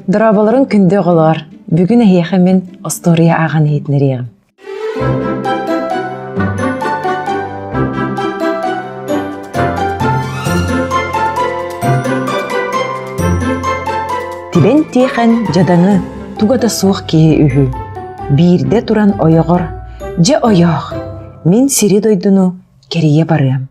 Дырабаларын күнде қолар, бүгін әйеқі мен остория аған етінерегім. Тибен тейхэн жадаңы тугада суық кие үхі. Бирде туран ойоғыр, же ойоқ, мен сири дойдуну керие барым.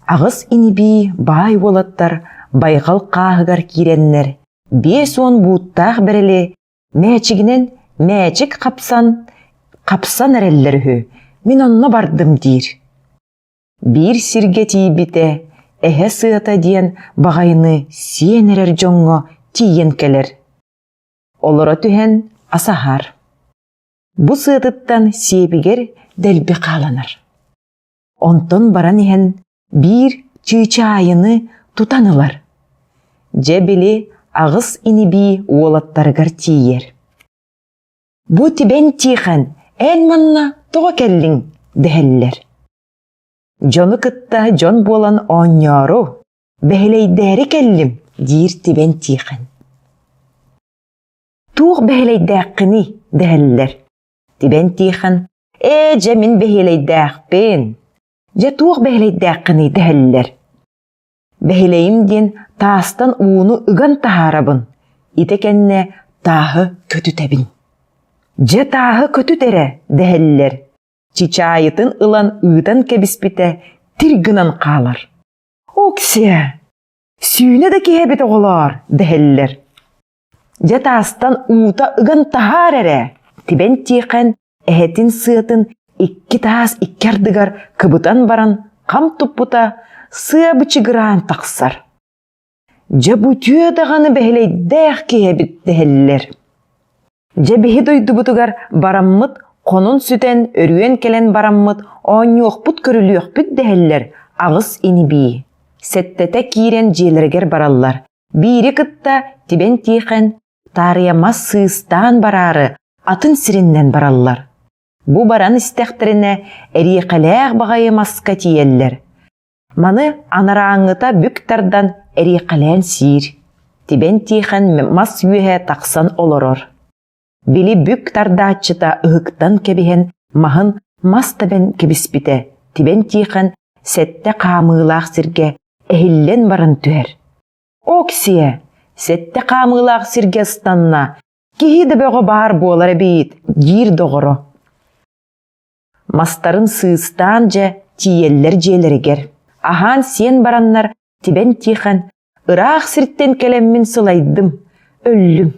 Ағыз иниби бай болаттар, байғал қағығар киреннер, 5-10 буыттақ бірілі, мәчігінен мәчік қапсан әреллер үхі, мен онына бардым дейір. Bir сирге тейбіте, әхе сыйата дейін бағайыны сиен әрер жоңға тиен келер. Олыра түхен асахар. Бу сыйатыттан себігер дәлбі қаланыр. Онтон баран ехен bir чыйчайыны тутанылар. Же білі ағыз иниби уолаттарғар тиер. Бу тибен тихэн ән манна тоға кәллің дәхеллер. Жоны кытта жон болан оньору бәхелейдәрі кәллім дейір тибен тихэн. Туғ бәхелейдәқіні дәхеллер. Тибен тихэн же мен бәхелейдәқпен. Же туғ бәхелейдәқіні дәхеллер. Бәхелейімден тастан уыны үган тахарабын. Итекенне тағы көтü тәбін. Же тағы көтü тәрі дәхеллер. Чичайытын ылан ұйтан кәбіспіті тіргінан қалар. Оксе, сүйіне де кебет оғылар дәхеллер. Же тастан уыта үган тахар әрі. Тибен тихэн әхетін сыятын икки таас иккердігар кыбытан баран қам тұппыта сыя бычыгыран тақсар. Же бұтүйе дағаны бәхелейдәқ кебет дәхеллер. Же бехи дойду бұтыгар бараммыт қонын сүтен өрүен келен бараммыт оңуақпыт көрілуақпыт дәхеллер ағыз иниби. Сәттәтә кирен желергер бараллар. Бири кытта тибен тихэн тарыямас сыыстан барары атын сириннен бараллар. Бу баран истәхтеріне әрейқаләғ бағайы маска тиеллер. Маны анараңыта бүктардан әрейқалән сир. Тибен тихэн мас үйе тақсан олорор. Били бүктарда ачыта ұғықтан кебіген мағын мас табен кебіспіте. Тибен тихэн сәтті қамылақ сірге әхіллен барын түер. Оксия, сәтті қамылақ сірге станна. Кихиді бөғі бар болары бейт, дир доғыры. Мастарын сыыстан же тиеллер желергер. Ахан сен бараннар тибен тихэн ырақ сірттен келеммін сылайдым, өллім.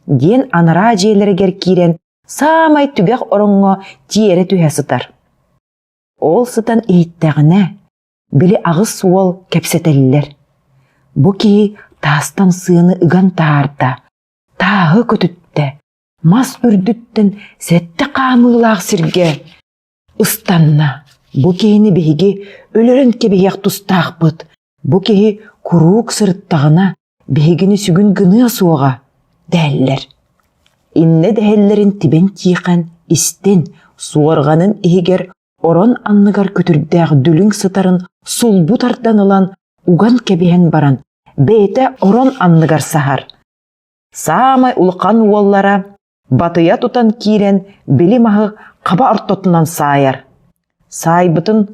Ден анара желергер кирен самай түгәқ орынға тиері түхе сытар. Ол сытан ейттәғіне білі ағыз суол кәпсетелілер. Бұ кейі тастан сыыны үган таарда. Тағы көтітті, мас үрдіттін сәтті қамылақ сірге. Ыстанна, бұ кейіні бейге өлерін кебеяқ тұстақ бұд. Бұ кейі күрук сырыттағына бейгіні сүгін гыны суыға дәллер. Инне дәллерін тибен тихэн істен суарғанын егер орон анныгар көтірдәғ дүлің сытарын сулбу тарданылан уган кебеен баран, бейті орон анныгар сахар. Самай улқан уоллара батыя тутан кирен білімағы қаба артотынан сайар. Сайбытын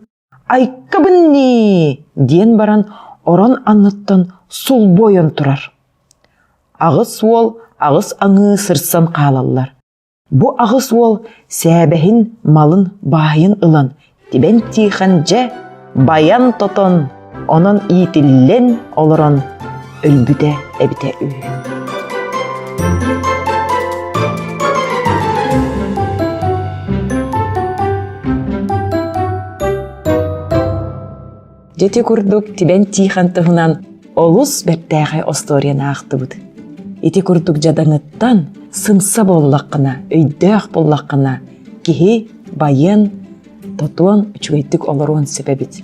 айкабынни ден баран орон анныттан сул бойын тұрар. Ағыз уол ағыз аңы сырсан қалалар. Бұ ағыз уол сәбәхін малын байын ылан. Тибен тихэн же баян тотон, онын итіллен олыран өлбіде әбіте үй. Жете күрдік тибен тихэн тұғынан олус бәттәғай осторияна ақты бұд. Ити күрдік жадаңыттан сымса боллаққына, өйдәқ боллаққына, кихи байын тотуан үчігейттік оларуан себебет.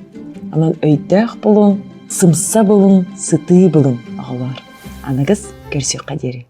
Анан өйдәқ болуын, сымса болуын, сыты болуын ағылар. Анығыз көрсі қадері.